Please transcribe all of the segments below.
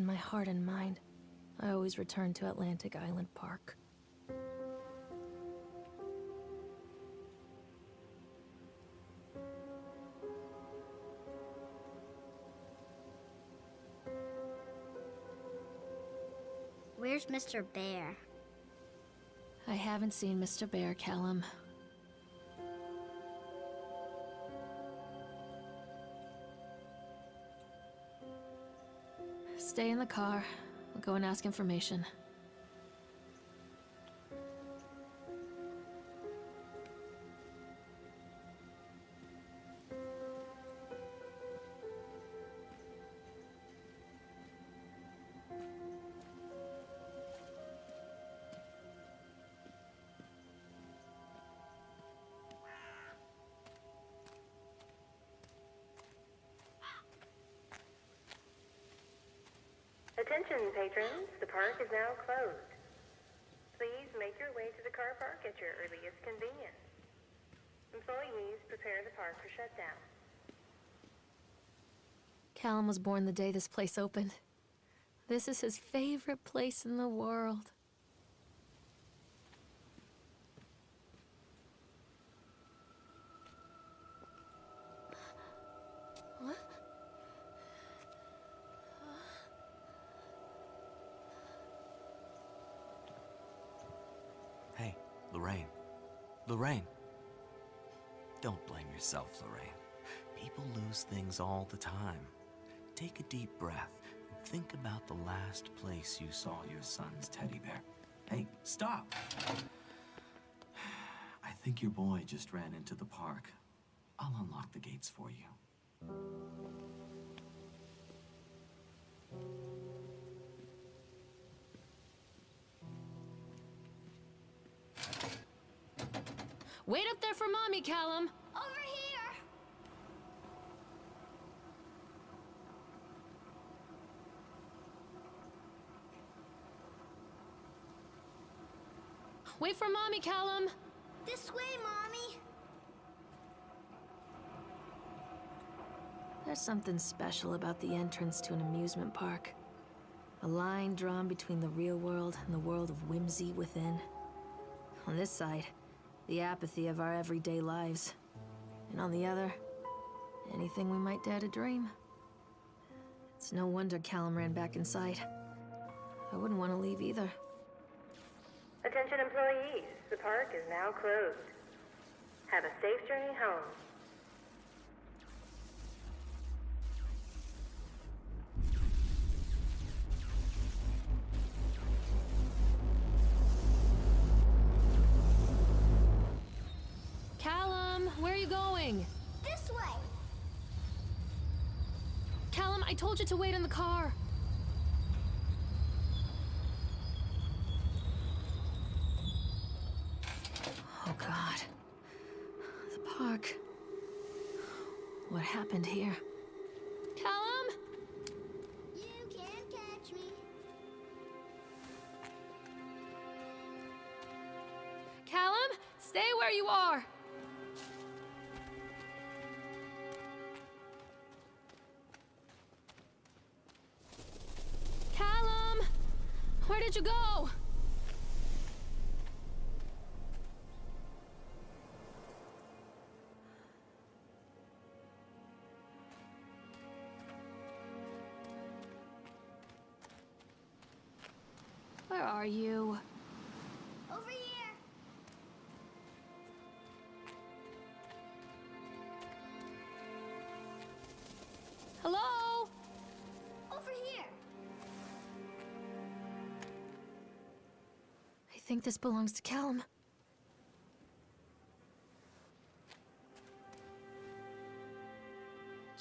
my heart and mind, I always return to Atlantic Island Park. Where's Mr. Bear? I haven't seen Mr. Bear, Callum. Stay in the car. I'll go and ask information. Attention, patrons. The park is now closed. Please make your way to the car park at your earliest convenience. Employees, prepare the park for shutdown. Callum was born the day this place opened. This is his favorite place in the world. What? Hey, Lorraine. Lorraine. Don't blame yourself, Lorraine. People lose things all the time. Take a deep breath and think about the last place you saw your son's teddy bear. Hey, stop! I think your boy just ran into the park. I'll unlock the gates for you. Wait up there for Mommy, Callum! Over here! Wait for Mommy, Callum! This way, Mommy! There's something special about the entrance to an amusement park. A line drawn between the real world and the world of whimsy within. On this side, the apathy of our everyday lives. And on the other, anything we might dare to dream. It's no wonder Callum ran back inside. I wouldn't want to leave either. Attention, employees. The park is now closed. Have a safe journey home. Callum, where are you going? This way! Callum, I told you to wait in the car. Oh, God. The park. What happened here? Callum? You can't catch me. Callum, stay where you are. Callum! Where did you go? Where are you? Over here! Hello? Over here! I think this belongs to Callum.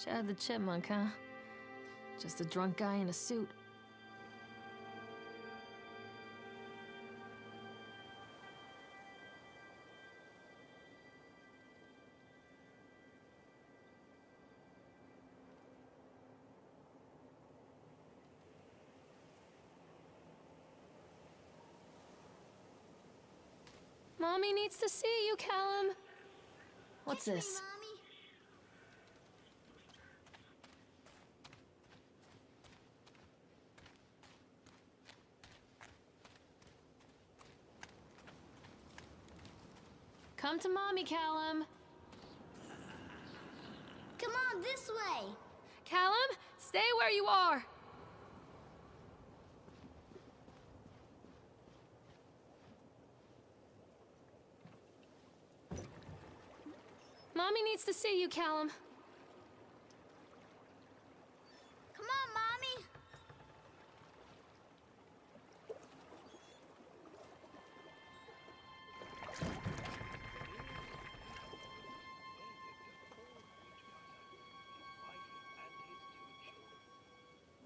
Chad the Chipmunk, huh? Just a drunk guy in a suit. Mommy needs to see you, Callum. What's Catch me, this? Mommy. Come to Mommy, Callum. Come on, this way. Callum, stay where you are. Mommy needs to see you, Callum. Come on, Mommy.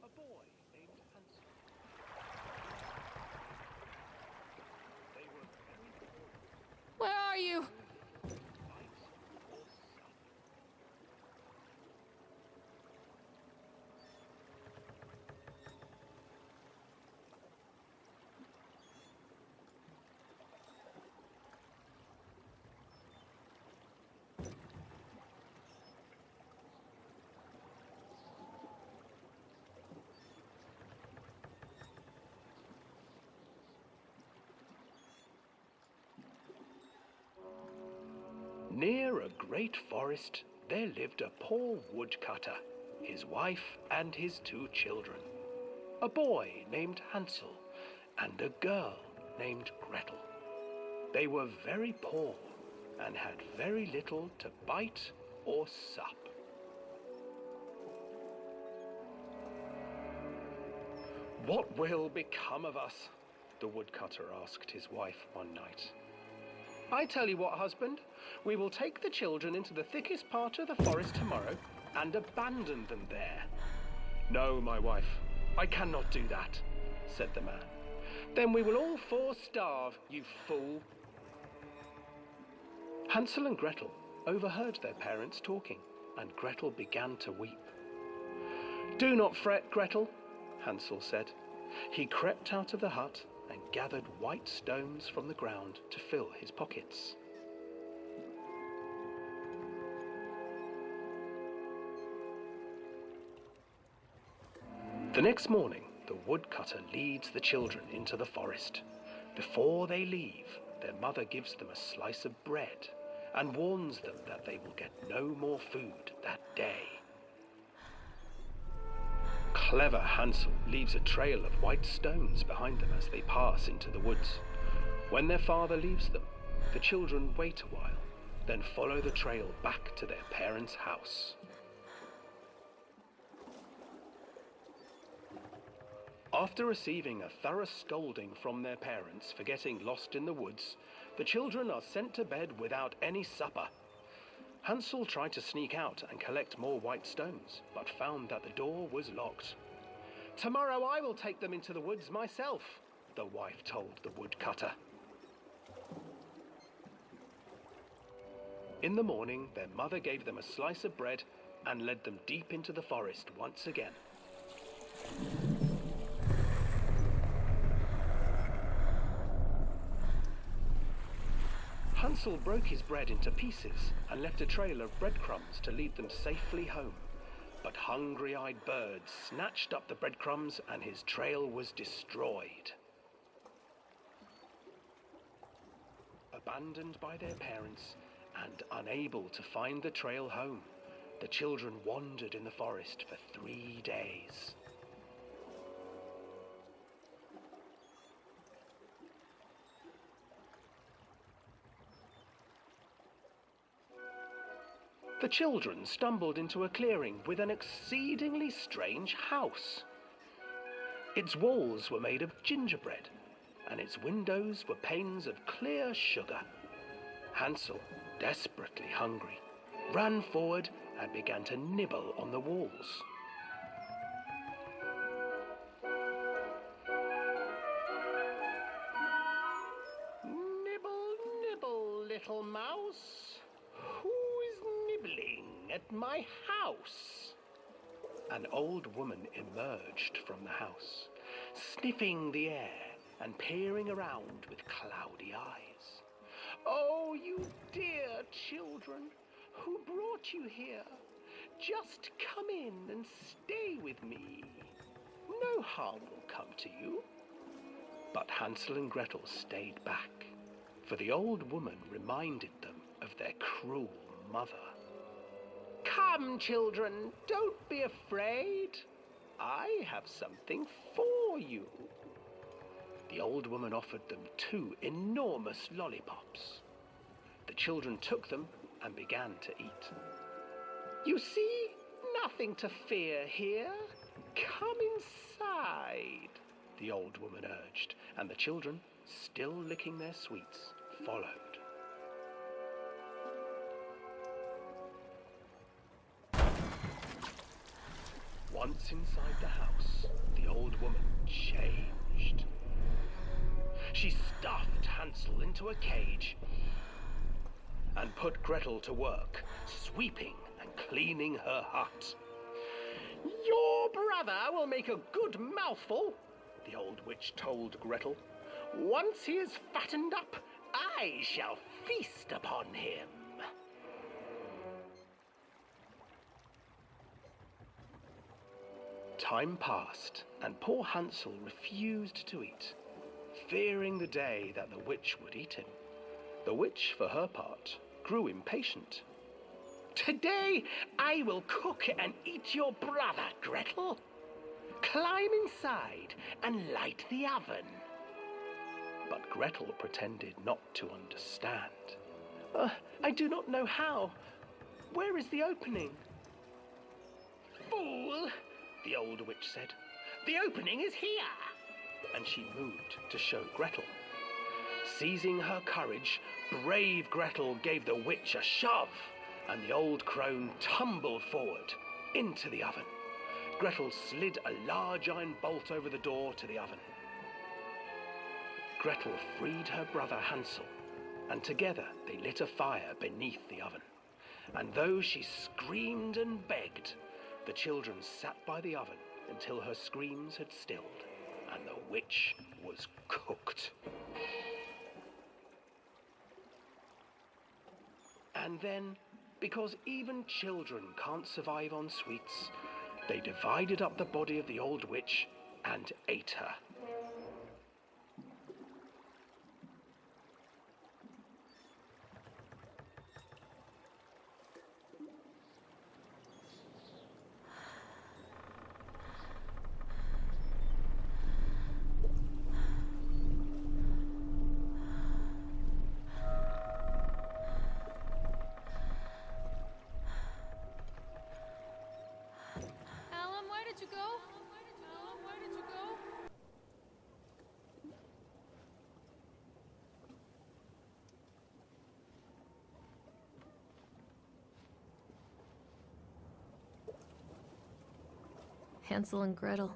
A boy named Hansel. They were very poor. Where are you? Near a great forest, there lived a poor woodcutter, his wife and his 2 children. A boy named Hansel and a girl named Gretel. They were very poor and had very little to bite or sup. "What will become of us?" the woodcutter asked his wife one night. "I tell you what, husband, we will take the children into the thickest part of the forest tomorrow and abandon them there." "No, my wife, I cannot do that," said the man. "Then we will all 4 starve, you fool." Hansel and Gretel overheard their parents talking, and Gretel began to weep. "Do not fret, Gretel," Hansel said. He crept out of the hut and gathered white stones from the ground to fill his pockets. The next morning, the woodcutter leads the children into the forest. Before they leave, their mother gives them a slice of bread and warns them that they will get no more food that day. Clever Hansel leaves a trail of white stones behind them as they pass into the woods. When their father leaves them, the children wait a while, then follow the trail back to their parents' house. After receiving a thorough scolding from their parents for getting lost in the woods, the children are sent to bed without any supper. Hansel tried to sneak out and collect more white stones, but found that the door was locked. "Tomorrow I will take them into the woods myself," the wife told the woodcutter. In the morning, their mother gave them a slice of bread and led them deep into the forest once again. Hansel broke his bread into pieces and left a trail of breadcrumbs to lead them safely home. But hungry-eyed birds snatched up the breadcrumbs and his trail was destroyed. Abandoned by their parents and unable to find the trail home, the children wandered in the forest for 3 days. The children stumbled into a clearing with an exceedingly strange house. Its walls were made of gingerbread, and its windows were panes of clear sugar. Hansel, desperately hungry, ran forward and began to nibble on the walls. "Nibble, nibble, little mouse. Who is nibbling at my house?" An old woman emerged from the house, sniffing the air and peering around with cloudy eyes. "Oh, you dear children, who brought you here? Just come in and stay with me. No harm will come to you." But Hansel and Gretel stayed back, for the old woman reminded them of their cruel mother. "Come, children, don't be afraid. I have something for you." The old woman offered them 2 enormous lollipops. The children took them and began to eat. "You see, nothing to fear here. Come inside," the old woman urged, and the children, still licking their sweets, followed. Once inside the house, the old woman changed. She stuffed Hansel into a cage and put Gretel to work, sweeping and cleaning her hut. "Your brother will make a good mouthful," the old witch told Gretel. "Once he is fattened up, I shall feast upon him." Time passed, and poor Hansel refused to eat, fearing the day that the witch would eat him. The witch, for her part, grew impatient. "Today I will cook and eat your brother, Gretel. Climb inside and light the oven." But Gretel pretended not to understand. "I do not know how. Where is the opening?" "Fool," the old witch said. "The opening is here." And she moved to show Gretel. Seizing her courage, brave Gretel gave the witch a shove, and the old crone tumbled forward into the oven. Gretel slid a large iron bolt over the door to the oven. Gretel freed her brother Hansel, and together they lit a fire beneath the oven. And though she screamed and begged, the children sat by the oven until her screams had stilled, and the witch was cooked. And then, because even children can't survive on sweets, they divided up the body of the old witch and ate her. Where did you go? Alan, where did you go? Hansel and Gretel.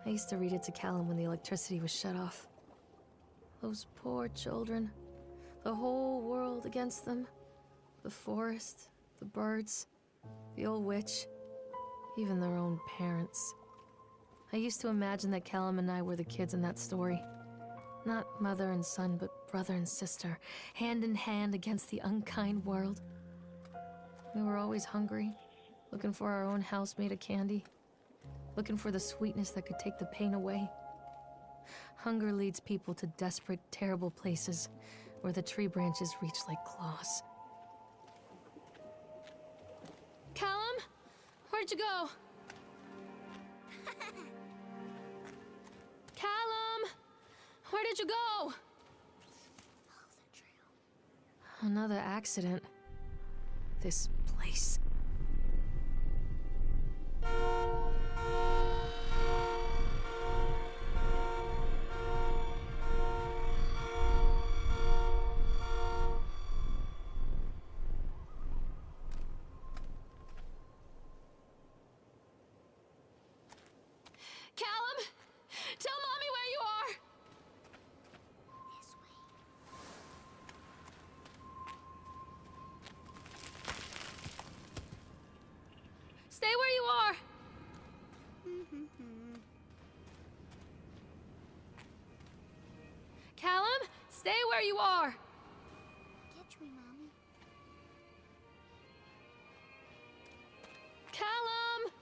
I used to read it to Callum when the electricity was shut off. Those poor children. The whole world against them. The forest, the birds, the old witch. Even their own parents. I used to imagine that Callum and I were the kids in that story. Not mother and son, but brother and sister, hand in hand against the unkind world. We were always hungry, looking for our own house made of candy, looking for the sweetness that could take the pain away. Hunger leads people to desperate, terrible places where the tree branches reach like claws. Callum? Where'd you go? Callum! Where did you go? Another accident. This place. Callum! Tell Mommy where you are! This way. Stay where you are! Callum, stay where you are! Catch me, Mommy. Callum!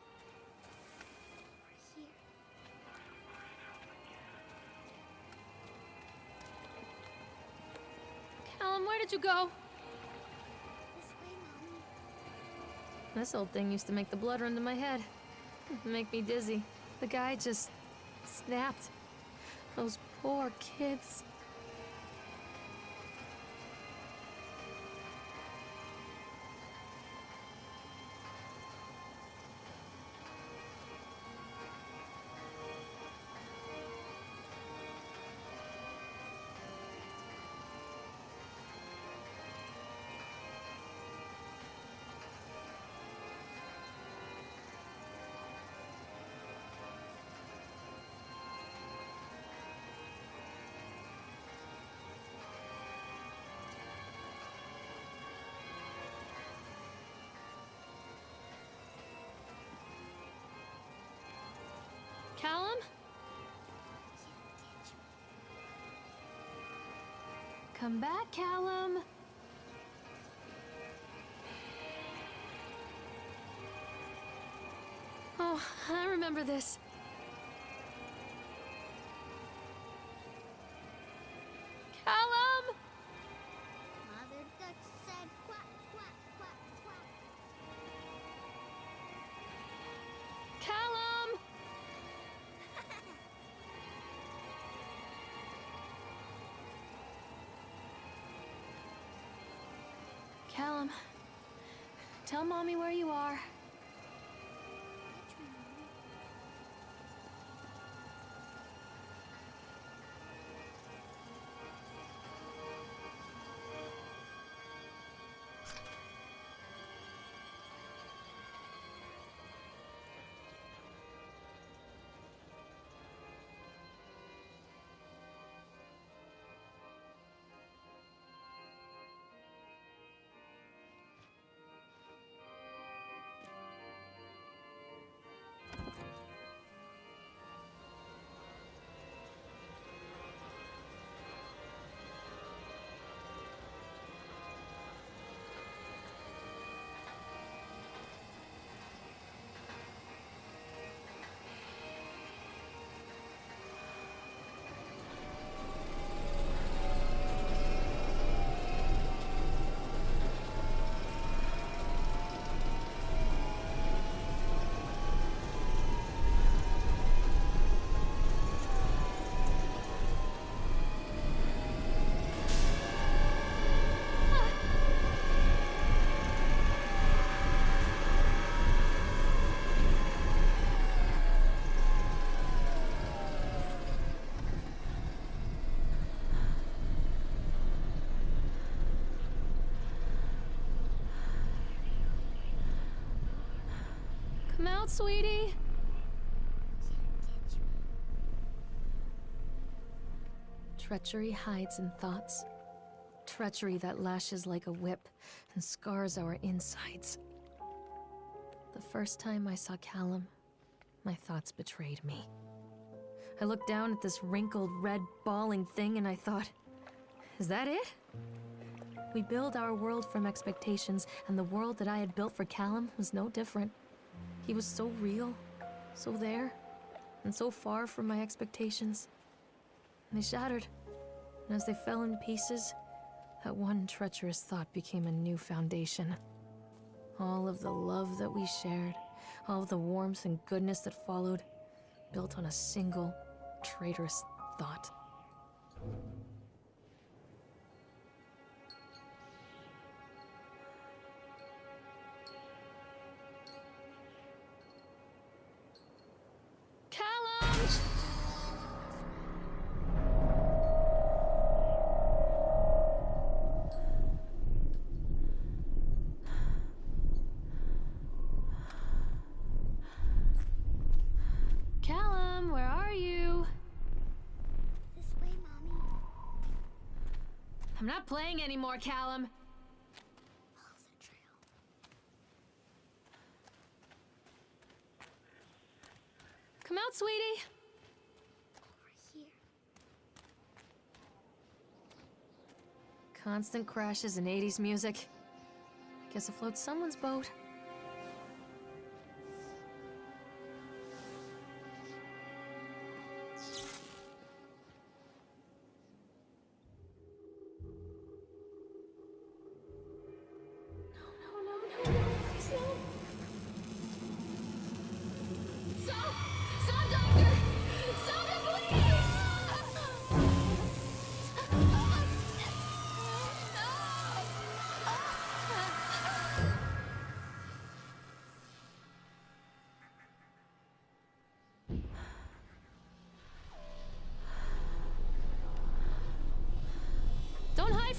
Here. where did you go? This way, Mommy. This old thing used to make the blood run to my head. Make me dizzy. The guy just snapped. Those poor kids. Callum? Come back, Callum. Oh, I remember this. Callum! Mother Duck said quack, quack, quack, quack. Callum! Callum, tell Mommy where you are. Catch me, Mommy. Come out, sweetie. Catch me. Treachery hides in thoughts. Treachery that lashes like a whip and scars our insides. The first time I saw Callum, my thoughts betrayed me. I looked down at this wrinkled, red, bawling thing and I thought, is that it? We build our world from expectations, and the world that I had built for Callum was no different. He was so real, so there, and so far from my expectations. And they shattered, and as they fell in pieces, that one treacherous thought became a new foundation. All of the love that we shared, all of the warmth and goodness that followed, built on a single, traitorous thought. Callum! Callum, where are you? This way, Mommy. I'm not playing anymore, Callum. Follow the trail. Come out, sweetie. Over here. Constant crashes and 80s music. I guess it floats someone's boat.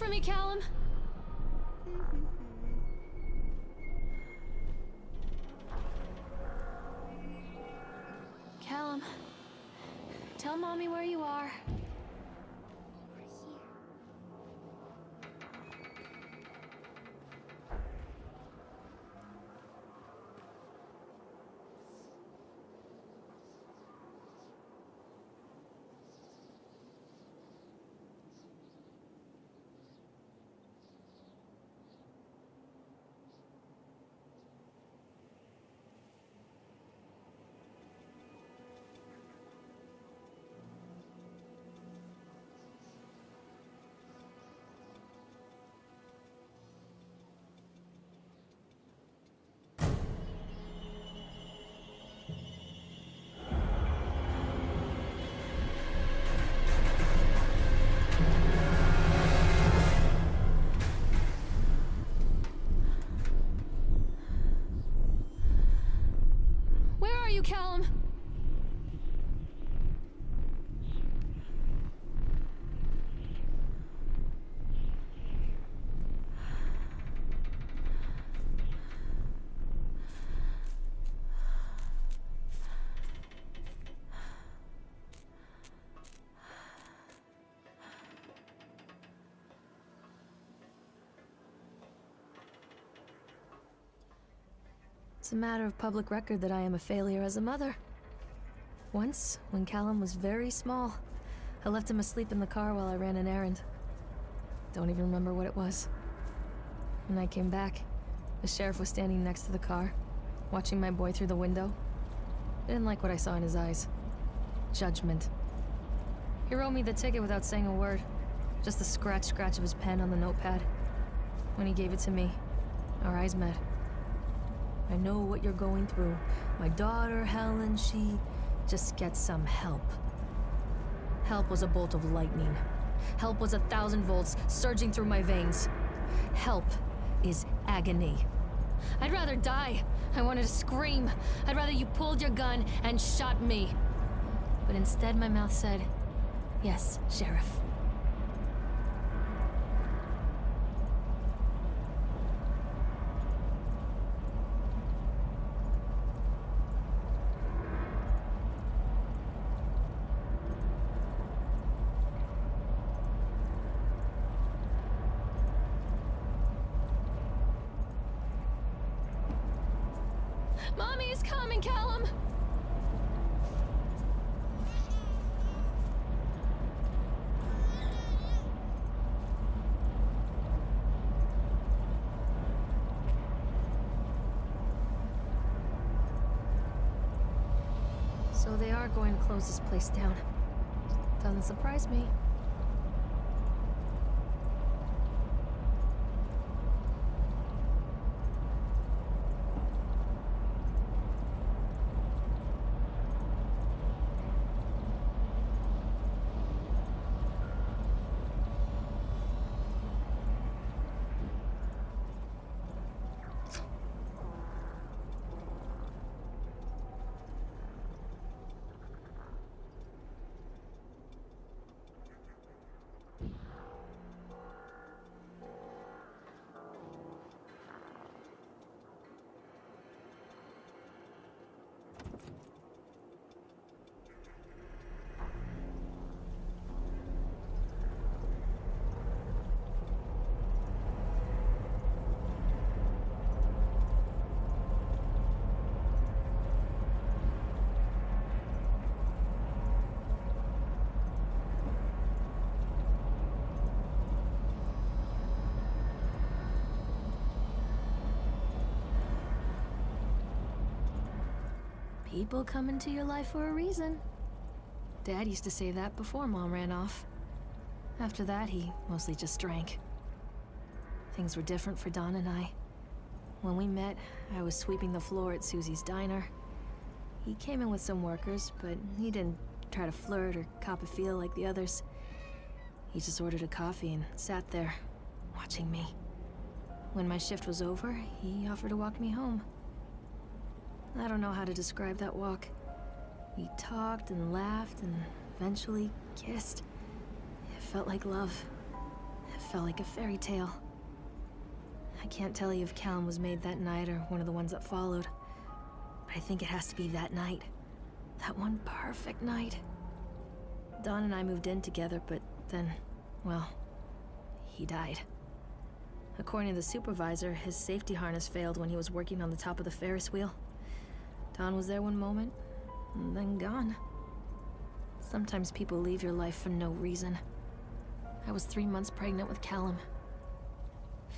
to me, Callum. Callum, tell Mommy where you are. Over here. Where are you, Callum? It's a matter of public record that I am a failure as a mother. Once, when Callum was very small, I left him asleep in the car while I ran an errand. Don't even remember what it was. When I came back, the sheriff was standing next to the car, watching my boy through the window. I didn't like what I saw in his eyes. Judgment. He wrote me the ticket without saying a word, just the scratch of his pen on the notepad. When he gave it to me, our eyes met. I know what you're going through. My daughter, Helen, she just gets some help. Help was a bolt of lightning. Help was 1,000 volts surging through my veins. Help is agony. I'd rather die. I wanted to scream. I'd rather you pulled your gun and shot me. But instead my mouth said, "Yes, Sheriff." Mommy is coming, Callum! So they are going to close this place down. Doesn't surprise me. People come into your life for a reason. Dad used to say that before Mom ran off. After that, he mostly just drank. Things were different for Don and I. When we met, I was sweeping the floor at Susie's diner. He came in with some workers, but he didn't try to flirt or cop a feel like the others. He just ordered a coffee and sat there, watching me. When my shift was over, he offered to walk me home. I don't know how to describe that walk. We talked and laughed and eventually kissed. It felt like love. It felt like a fairy tale. I can't tell you if Callum was made that night or one of the ones that followed, but I think it has to be that night. That one perfect night. Dawn and I moved in together, but then, well, he died. According to the supervisor, his safety harness failed when he was working on the top of the Ferris wheel. Dawn was there one moment, and then gone. Sometimes people leave your life for no reason. I was 3 months pregnant with Callum.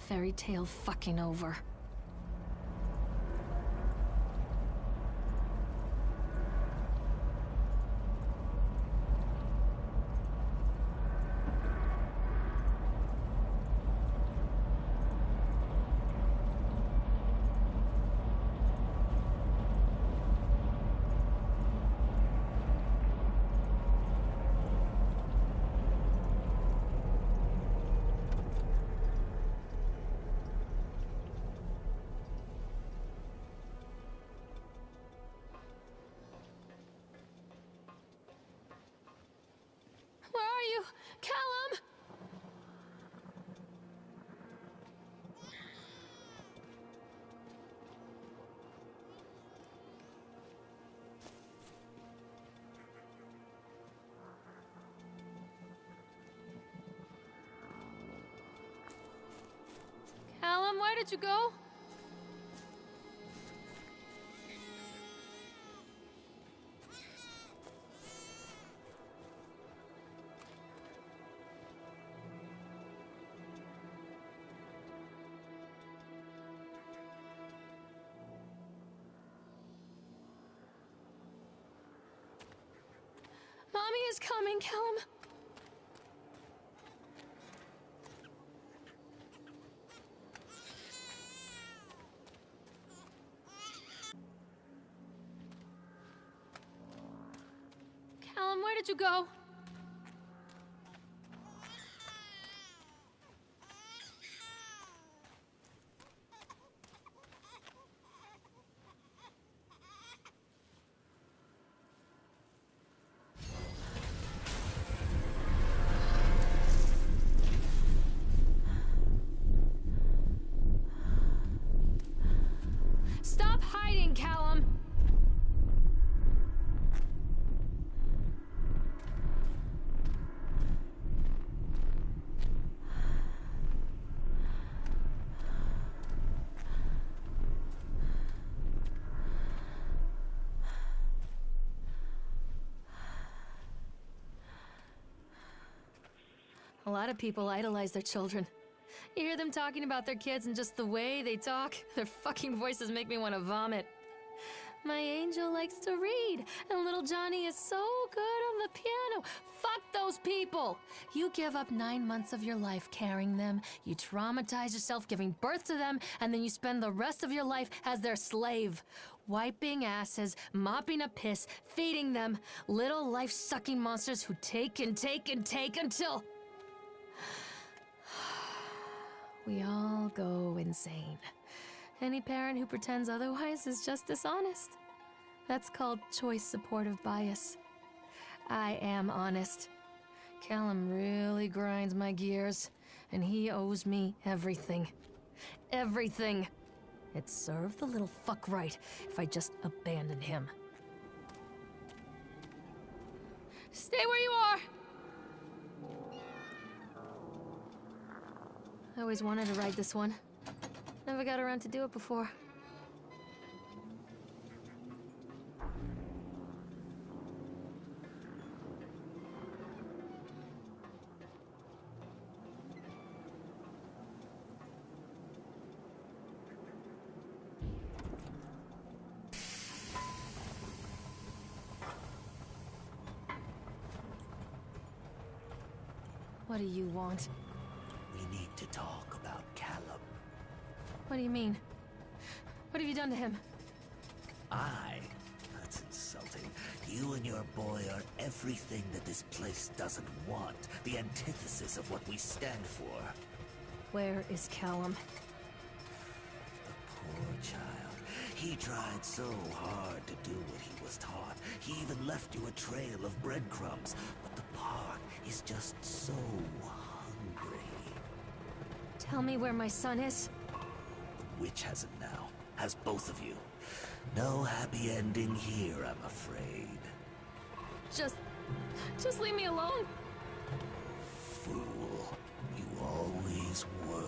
Fairy tale fucking over. Where are you? Callum! Callum, where did you go? Mommy is coming, Callum. Callum, where did you go? Stop hiding, Callum! A lot of people idolize their children. You hear them talking about their kids and just the way they talk, their fucking voices make me want to vomit. My angel likes to read, and little Johnny is so good on the piano. Fuck those people! You give up 9 months of your life carrying them, you traumatize yourself giving birth to them, and then you spend the rest of your life as their slave. Wiping asses, mopping up piss, feeding them. Little life-sucking monsters who take and take and take until... we all go insane. Any parent who pretends otherwise is just dishonest. That's called choice supportive bias. I am honest. Callum really grinds my gears, and he owes me everything. Everything. It'd serve the little fuck right if I just abandoned him. Stay where you are! I always wanted to ride this one. Never got around to do it before. What do you want? We need to talk about Callum. What do you mean? What have you done to him? That's insulting. You and your boy are everything that this place doesn't want. The antithesis of what we stand for. Where is Callum? The poor child. He tried so hard to do what he was taught. He even left you a trail of breadcrumbs. But the park is just so hungry. Tell me where my son is. Witch has him now. Has both of you. No happy ending here, I'm afraid. Just leave me alone. Fool. You always were.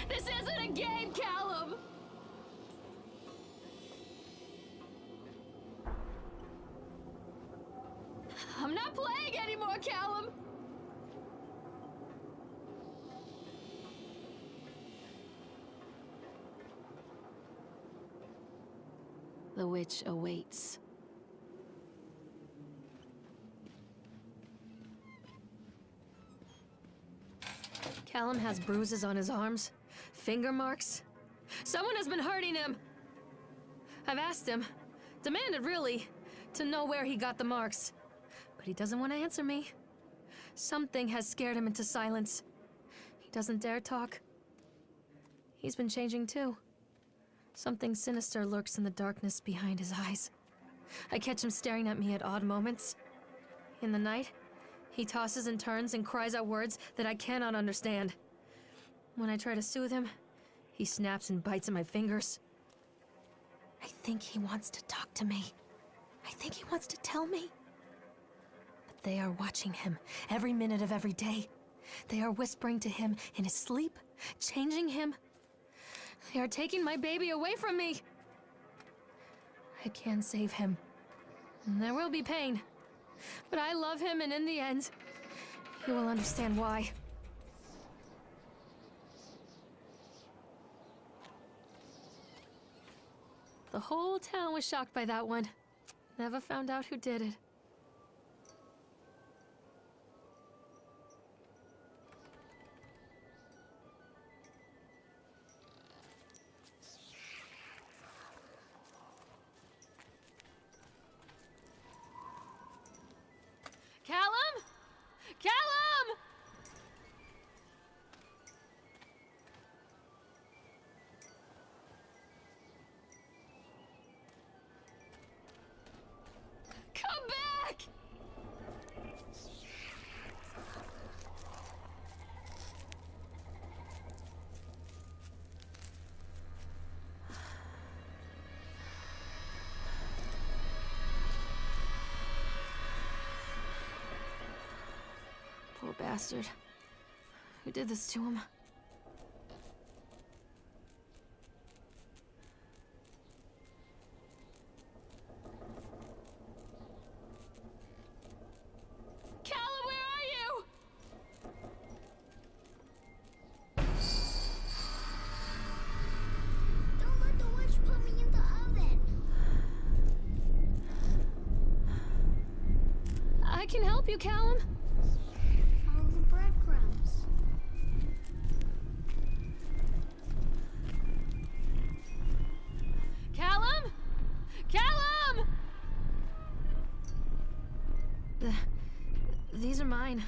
This isn't a game, Callum! I'm not playing anymore, Callum! The witch awaits. Callum has bruises on his arms, finger marks. Someone has been hurting him. I've asked him, demanded really, to know where he got the marks. But he doesn't want to answer me. Something has scared him into silence. He doesn't dare talk. He's been changing too. Something sinister lurks in the darkness behind his eyes. I catch him staring at me at odd moments. In the night, he tosses and turns and cries out words that I cannot understand. When I try to soothe him, he snaps and bites at my fingers. I think he wants to talk to me. I think he wants to tell me. But they are watching him every minute of every day. They are whispering to him in his sleep, changing him. They are taking my baby away from me. I can save him. And there will be pain. But I love him, and in the end, you will understand why. The whole town was shocked by that one. Never found out who did it. Callum? Callum! Come back! Poor bastard. Who did this to him? Callum, where are you? Don't let the witch put me in the oven. I can help you, Callum. Follow the breadcrumbs. Callum? Callum! These are mine.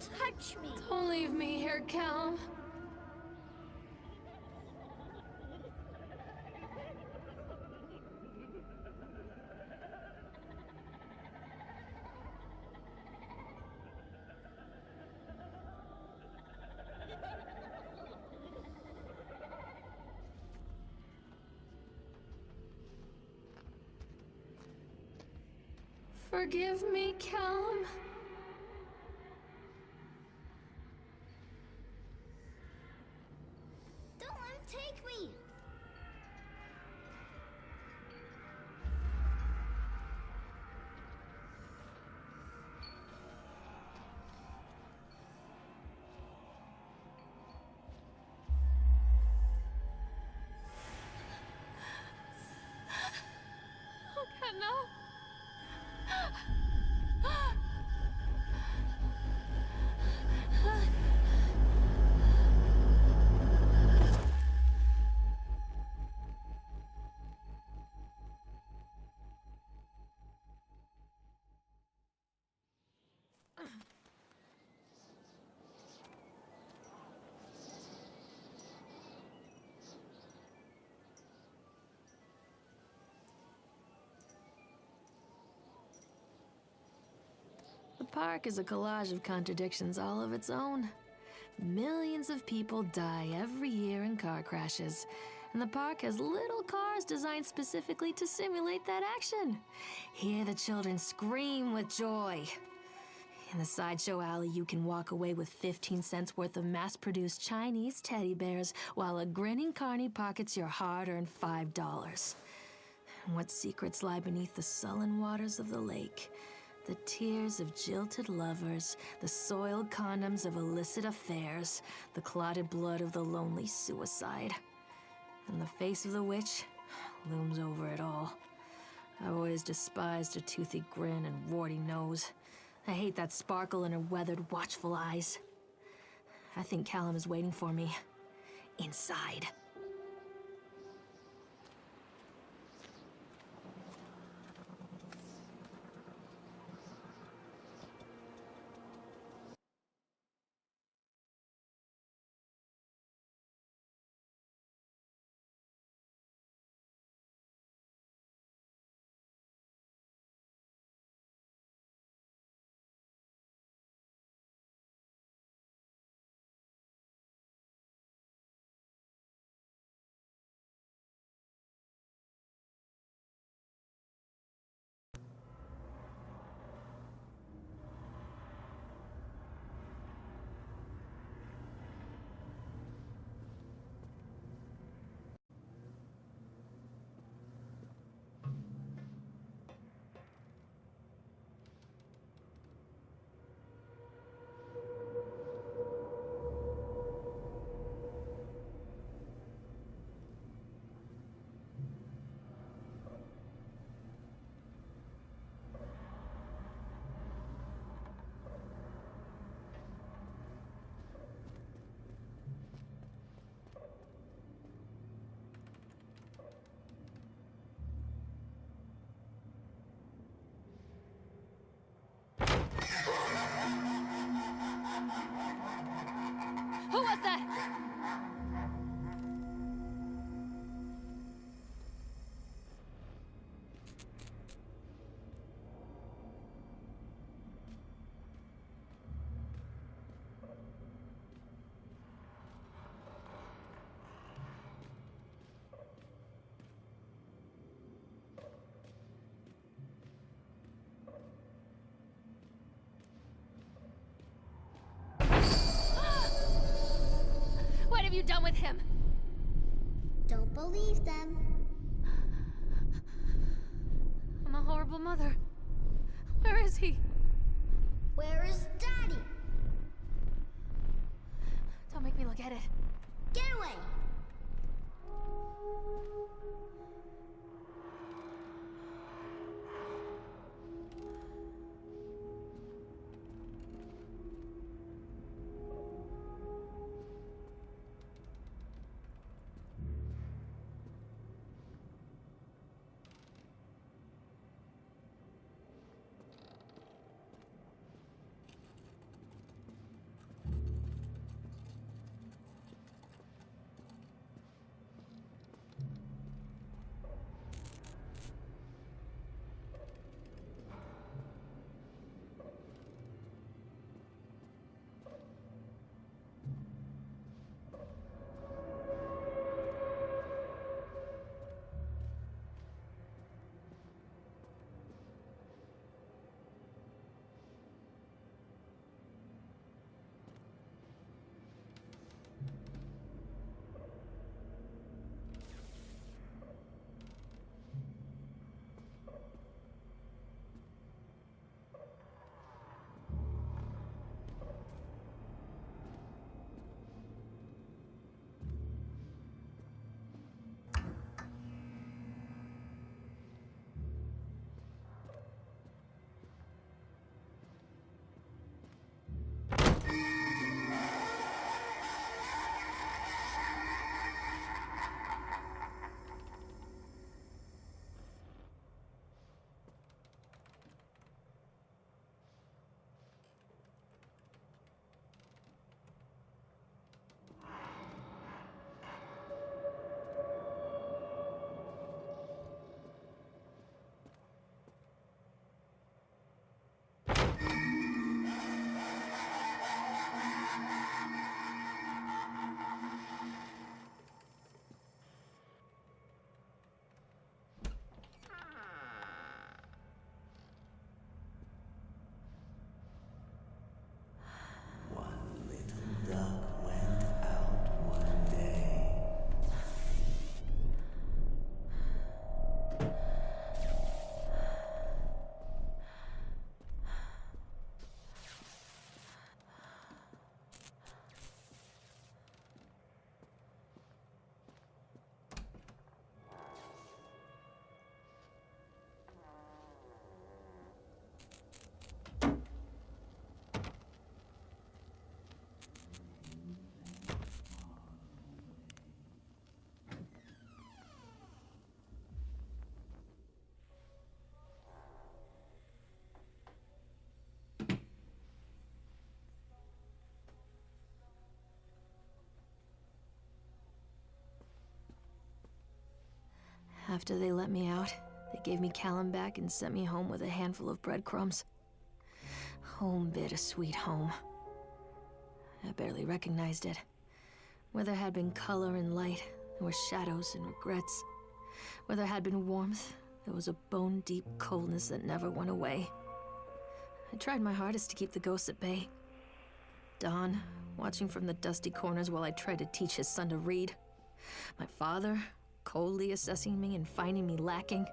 touch me! Don't leave me here, Callum. Forgive me, Callum. Don't let him take me! Oh, God, no. The park is a collage of contradictions all of its own. Millions of people die every year in car crashes, and the park has little cars designed specifically to simulate that action. Hear the children scream with joy. In the sideshow alley, you can walk away with 15 cents worth of mass-produced Chinese teddy bears, while a grinning carny pockets your hard-earned $5. And what secrets lie beneath the sullen waters of the lake? The tears of jilted lovers, the soiled condoms of illicit affairs, the clotted blood of the lonely suicide. And the face of the witch looms over it all. I've always despised her toothy grin and warty nose. I hate that sparkle in her weathered, watchful eyes. I think Callum is waiting for me. Inside. Who was that? What have you done with him? Don't believe them. I'm a horrible mother. Where is he? Where is Daddy? Don't make me look at it. Get away! After they let me out, they gave me Callum back and sent me home with a handful of breadcrumbs. Home, bittersweet home. I barely recognized it. Where there had been color and light, there were shadows and regrets. Where there had been warmth, there was a bone-deep coldness that never went away. I tried my hardest to keep the ghosts at bay. Don, watching from the dusty corners while I tried to teach his son to read. My father, coldly assessing me and finding me lacking.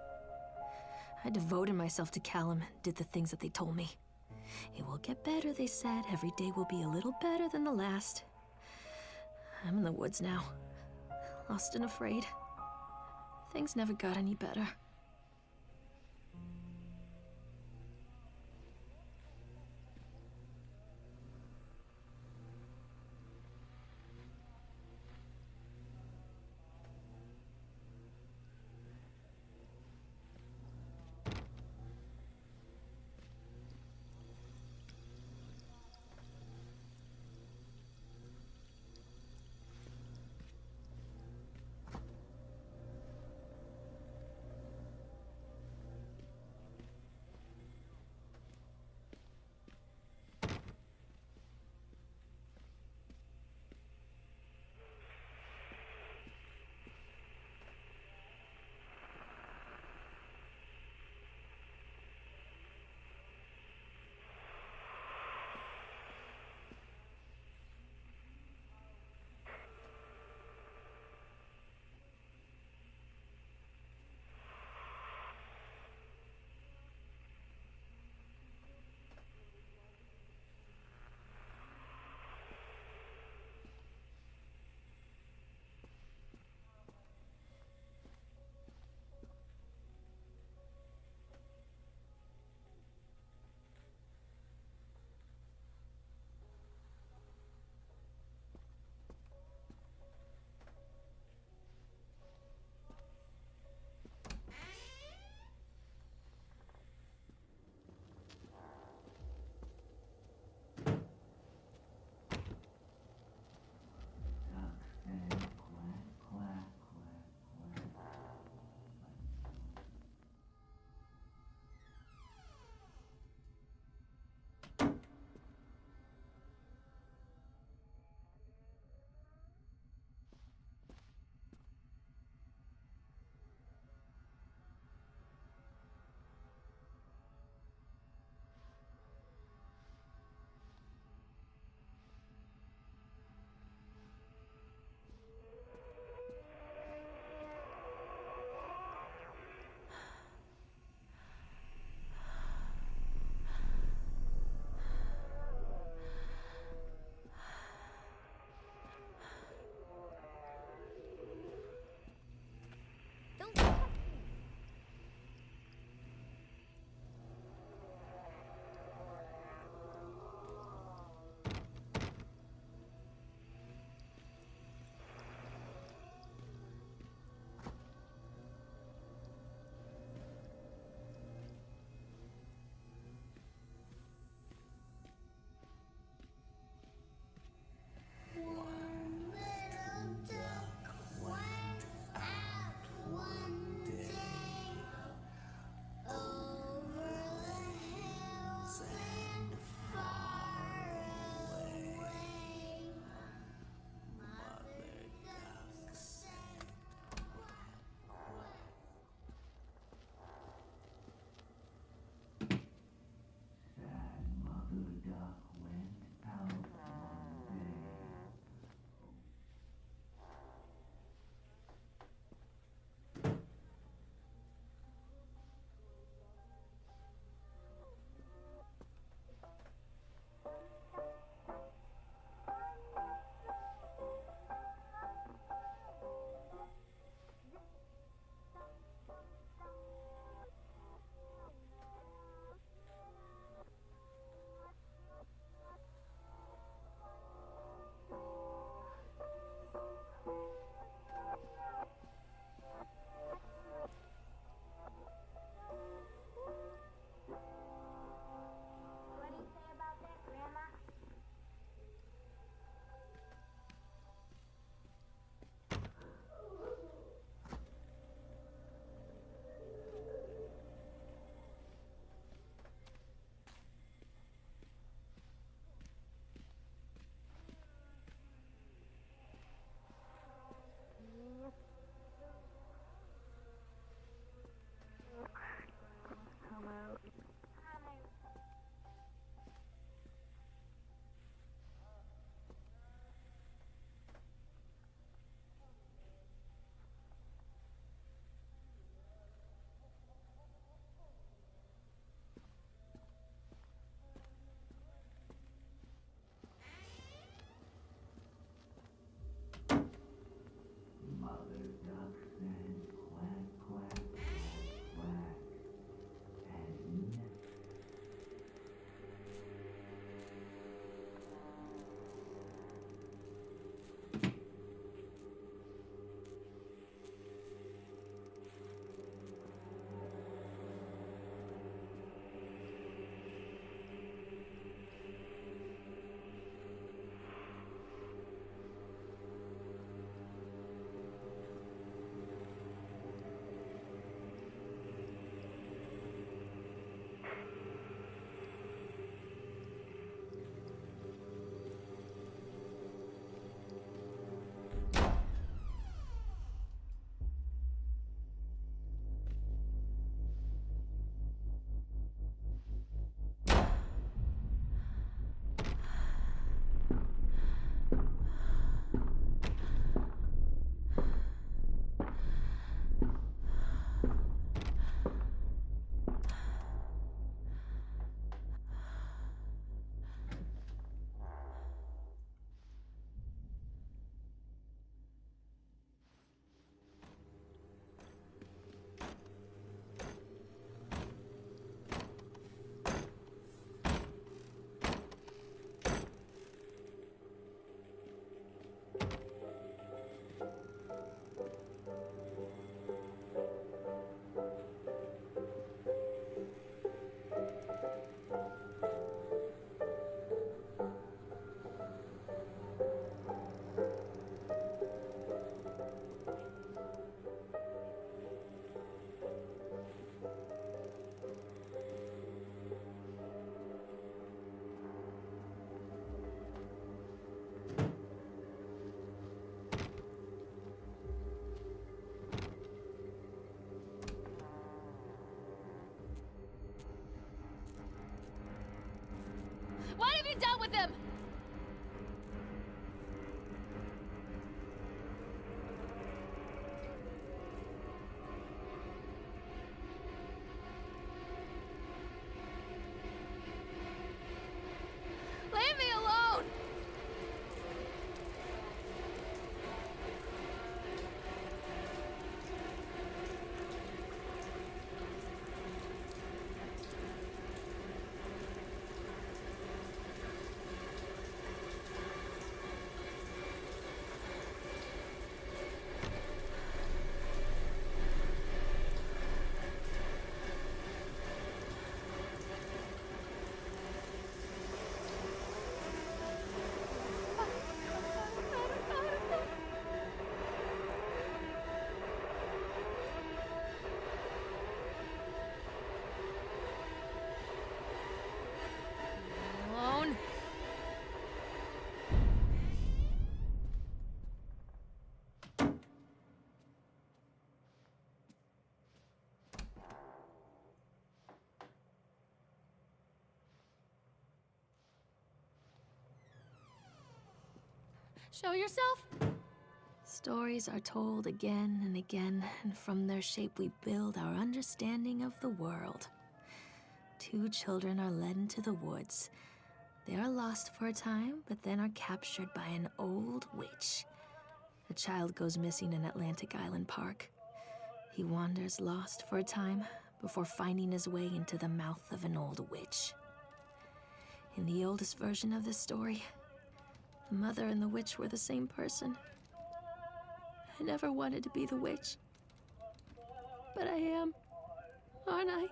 I devoted myself to Callum and did the things that they told me. It will get better, they said. Every day will be a little better than the last. I'm in the woods now, lost and afraid. Things never got any better. done with him! Leave me alone! Alone? Show yourself? Stories are told again and again, and from their shape we build our understanding of the world. Two children are led into the woods. They are lost for a time, but then are captured by an old witch. The child goes missing in Atlantic Island Park. He wanders lost for a time before finding his way into the mouth of an old witch. In the oldest version of this story, the mother and the witch were the same person. I never wanted to be the witch. But I am, aren't I?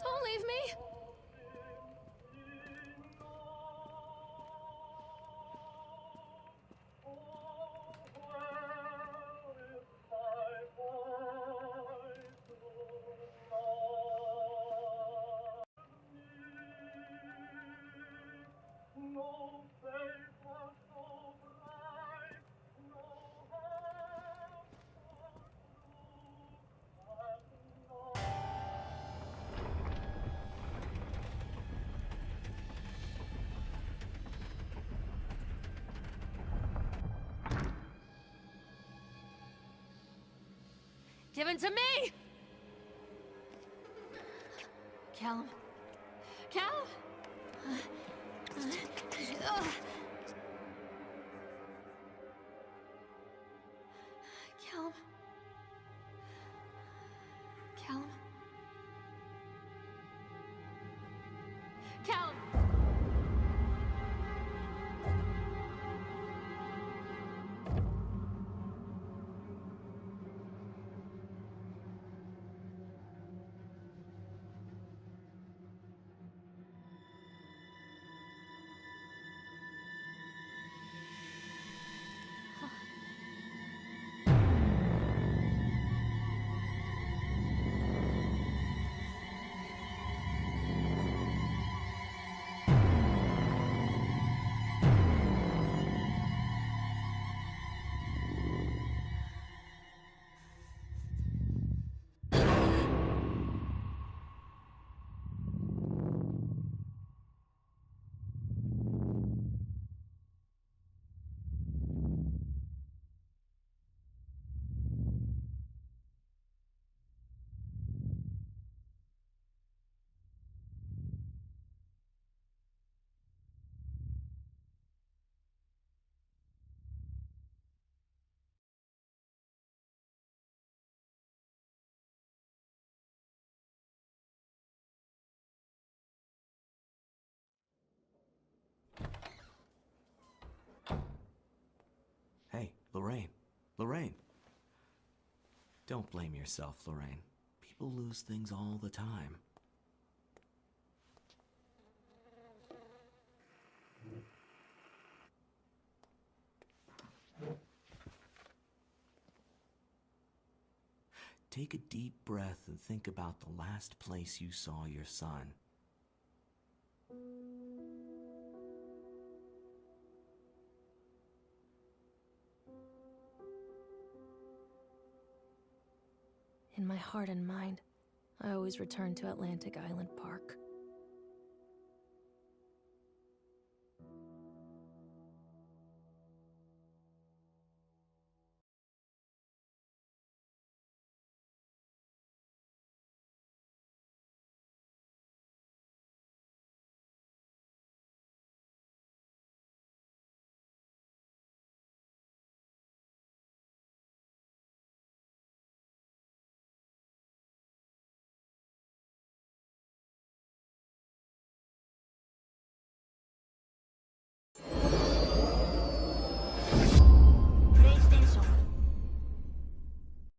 Don't leave me! Give it to me! Callum. Callum! Callum. Callum. Callum! Hey, Lorraine. Lorraine. Don't blame yourself, Lorraine. People lose things all the time. Take a deep breath and think about the last place you saw your son. In my heart and mind, I always return to Atlantic Island Park.